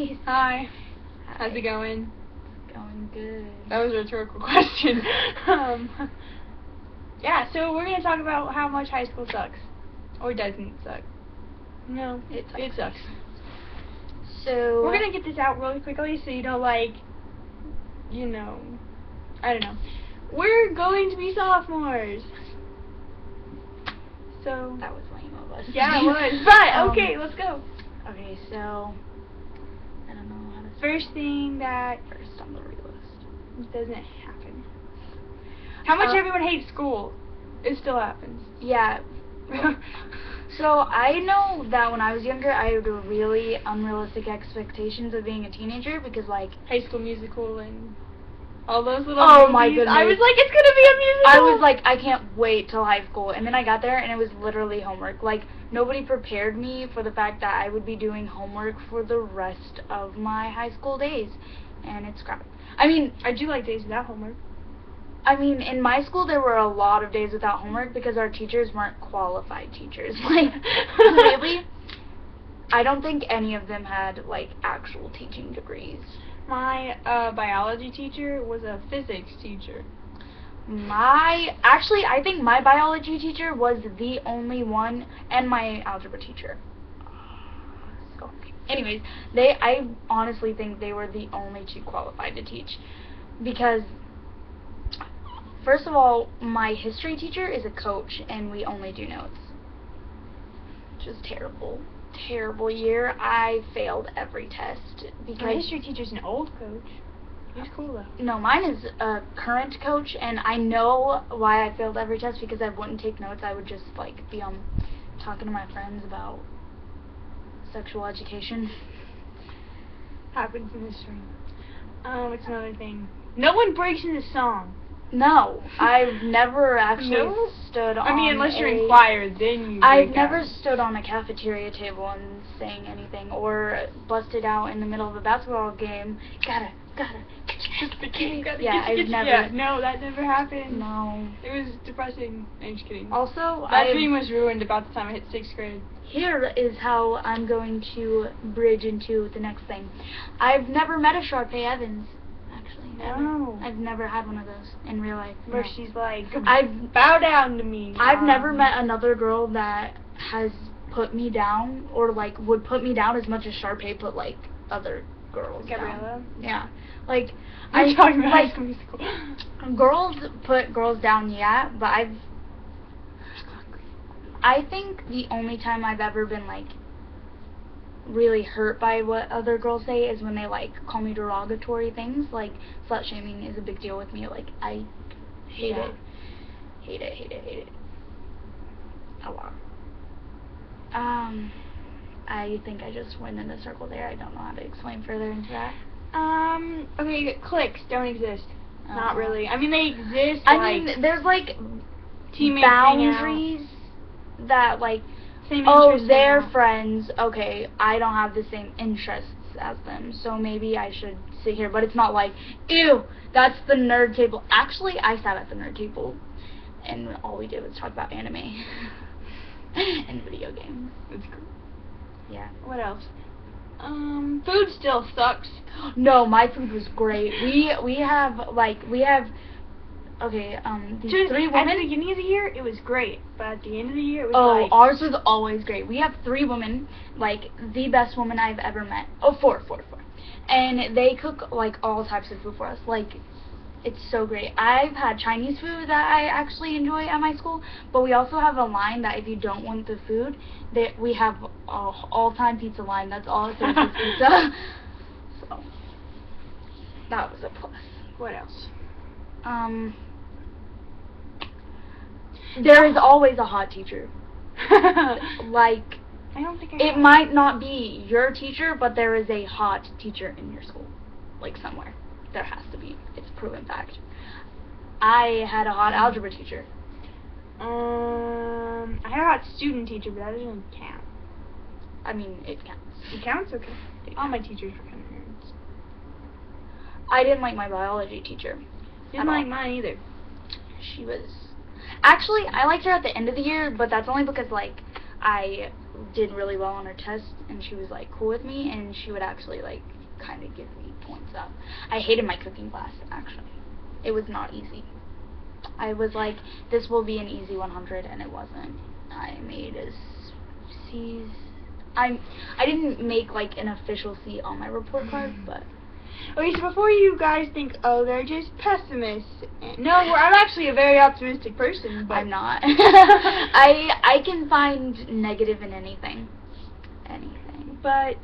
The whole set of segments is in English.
guys. Hi. Hi. How's it going? Going good. That was a rhetorical question. Yeah, so we're going to talk about how much high school sucks. Or doesn't suck. No, It sucks. It sucks. So We're going to get this out really quickly so you don't I don't know. We're going to be sophomores. So that was lame of us. yeah, it was. But okay, let's go. Okay, so I don't know how to First thing that first on the real list. doesn't happen. How much everyone hates school. It still happens. Yeah. So I know that when I was younger, I had really unrealistic expectations of being a teenager because High School Musical and all those little Oh movies. my goodness. I was like, it's gonna be a musical. I was like, I can't wait till high school. And then I got there and it was literally homework. Like, nobody prepared me for the fact that I would be doing homework for the rest of my high school days. And it's crap. I mean, I do like days without homework. in my school there were a lot of days without homework because our teachers weren't qualified teachers. Like, really? I don't think any of them had, actual teaching degrees. My biology teacher was a physics teacher. Actually, I think my biology teacher was the only one, and my algebra teacher. So, anyways, I honestly think they were the only two qualified to teach, because, first of all, my history teacher is a coach, and we only do notes. Just terrible. Terrible year. I failed every test because My history teacher's an old coach. He's cool though. No, mine is a current coach, and I know why I failed every test because I wouldn't take notes. I would just be talking to my friends about sexual education. Happens in history. It's another thing. No one breaks into song. No, I've never actually No? stood on. I mean, unless you're in choir, then you. I've break never out. stood on a cafeteria table and sang anything, or busted out in the middle of a basketball game. Gotta. Yeah, I've never. Yeah, no, that never happened. No. It was depressing. I'm just kidding. Also, That dream was ruined about the time I hit 6th grade. Here is how I'm going to bridge into the next thing. I've never met a Sharpay Evans. Actually, never. No. I've never had one of those in real life. Where no. she's like, I've bow down to me. I've never met another girl that has put me down, or would put me down as much as Sharpay put other girls Gabriella? down. Yeah. Like, I'm talking about High School Musical. Girls put girls down, yeah, but I think the only time I've ever been really hurt by what other girls say is when they call me derogatory things. Slut shaming is a big deal with me. I hate Yeah. it. Hate it. A lot. I think I just went in a circle there. I don't know how to explain further into that. Okay, cliques don't exist. Not Uh-huh. really. I mean, they exist. I mean, there's teammates hang out. boundaries that Same oh, interests they're hang out. friends. Okay, I don't have the same interests as them, so maybe I should sit here. But it's not ew, that's the nerd table. Actually, I sat at the nerd table, and all we did was talk about anime and video games. That's cool. Yeah. What else? Food still sucks. No, my food was great. We have okay, these three At women. the beginning of the year, it was great, but at the end of the year, it was Ours was always great. We have three women, the best woman I've ever met. Oh, four. And they cook, all types of food for us. It's so great. I've had Chinese food that I actually enjoy at my school, but we also have a line that if you don't want the food, that we have all-time pizza line. That's all it serves is pizza. So, that was a plus. What else? There is always a hot teacher. I don't think It might not be your teacher, but there is a hot teacher in your school. Somewhere. There has to be. It's a proven fact. I had a hot algebra teacher. I had a hot student teacher, but that doesn't count. I mean, it counts. It counts? Okay. All my teachers were kind of nerds. I didn't like my biology teacher. Didn't like mine either. She was... Actually, I liked her at the end of the year, but that's only because, I did really well on her test, and she was like cool with me, and she would actually like kind of give me points up. I hated my cooking class, actually. It was not easy. I was like, this will be an easy 100, and it wasn't. I made a C. I didn't make like an official C on my report card, but. Okay, so before you guys think, oh, they're just pessimists. No, I'm actually a very optimistic person. But I'm not. I can find negative in anything. Anything. But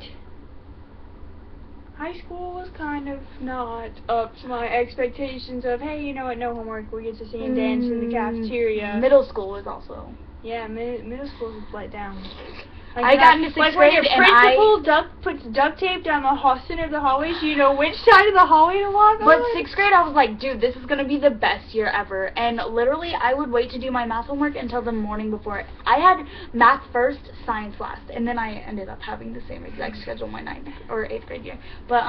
high school was kind of not up to my expectations of, hey, you know what, no homework, we get to sing and dance in the cafeteria. Middle school was also. Yeah, middle school was let down. Like I got into 6th like grade when your and principal puts duct tape down the center of the hallway so you know which side of the hallway to walk on. But 6th grade, I was like, dude, this is going to be the best year ever. And literally, I would wait to do my math homework until the morning before. I had math first, science last. And then I ended up having the same exact schedule my 9th or 8th grade year. But,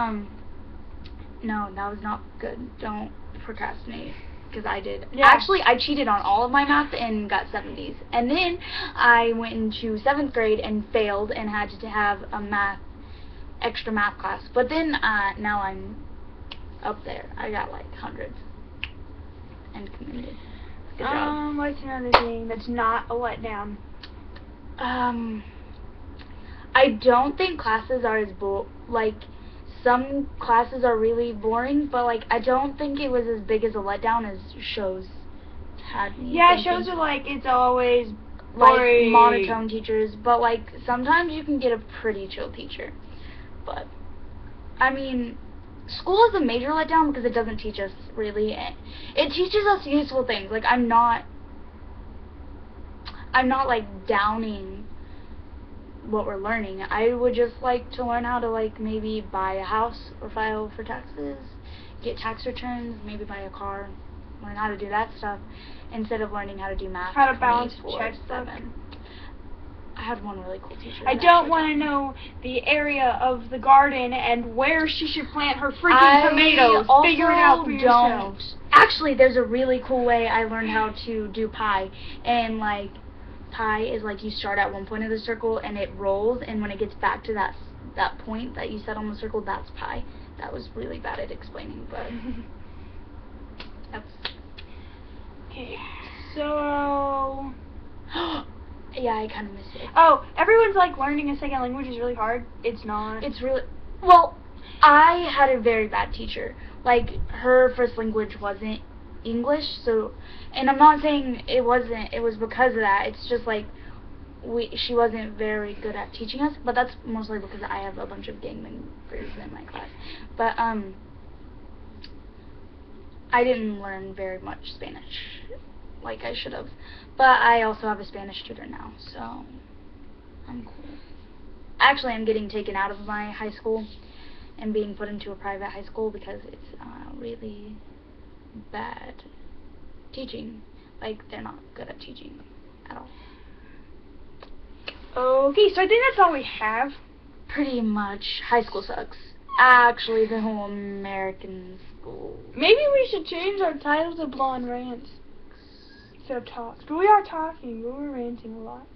no, that was not good. Don't procrastinate. Because I did. Yeah. Actually, I cheated on all of my math and got 70s. And then I went into 7th grade and failed and had to have a extra math class. But then now I'm up there. I got like hundreds and committed. Good job. What's another thing that's not a letdown? I don't think classes are as some classes are really boring, but like I don't think it was as big as a letdown as shows had me. Yeah, thinking. shows are like it's always like boring. monotone teachers, but like sometimes you can get a pretty chill teacher. But I mean, school is a major letdown because it doesn't teach us really. It teaches us useful things. Like I'm not like downing what we're learning. I would just like to learn how to like maybe buy a house or file for taxes, get tax returns, maybe buy a car, learn how to do that stuff instead of learning how to do math. How to balance 24/7. I had one really cool teacher. I don't want to know the area of the garden and where she should plant her freaking tomatoes. Figure it out for yourself. Actually, there's a really cool way I learned how to do pie, and like pie is like you start at one point of the circle and it rolls, and when it gets back to that point that you set on the circle, that's pie. That was really bad at explaining, but that's okay. So yeah, I kind of miss it. Oh, everyone's like learning a second language is really hard. It's not. It's really well. I had a very bad teacher. Like her first language wasn't English, so, and I'm not saying it wasn't, it was because of that. It's just like she wasn't very good at teaching us, but that's mostly because I have a bunch of gang members in my class. But I didn't learn very much Spanish like I should have. But I also have a Spanish tutor now, so I'm cool. Actually, I'm getting taken out of my high school and being put into a private high school because it's really bad teaching. Like, they're not good at teaching at all. Okay, so I think that's all we have. Pretty much. High school sucks. Actually, the whole American school. Maybe we should change our title to Blonde Rants instead of Talks. But we are talking, but we're ranting a lot.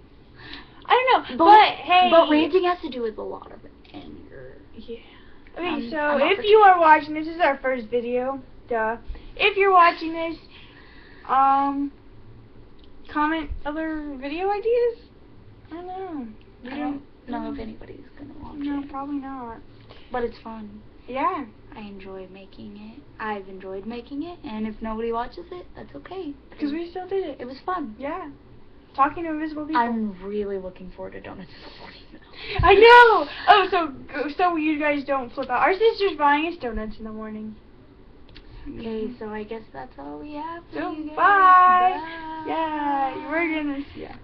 I don't know, but hey. But ranting has to do with a lot of anger. Yeah. Okay, so if you are watching, this is our first video. Duh. If you're watching this, comment other video ideas? I don't know. I don't know if anybody's gonna watch it. No, probably not. But it's fun. Yeah. I enjoy making it. I've enjoyed making it, and if nobody watches it, that's okay. Because we still did it. It was fun. Yeah. Talking to invisible people. I'm really looking forward to donuts in the morning now. I know! Oh, so you guys don't flip out. Our sister's buying us donuts in the morning. Okay, so I guess that's all we have for you guys. Bye! Bye! Yeah, we're gonna... Yeah.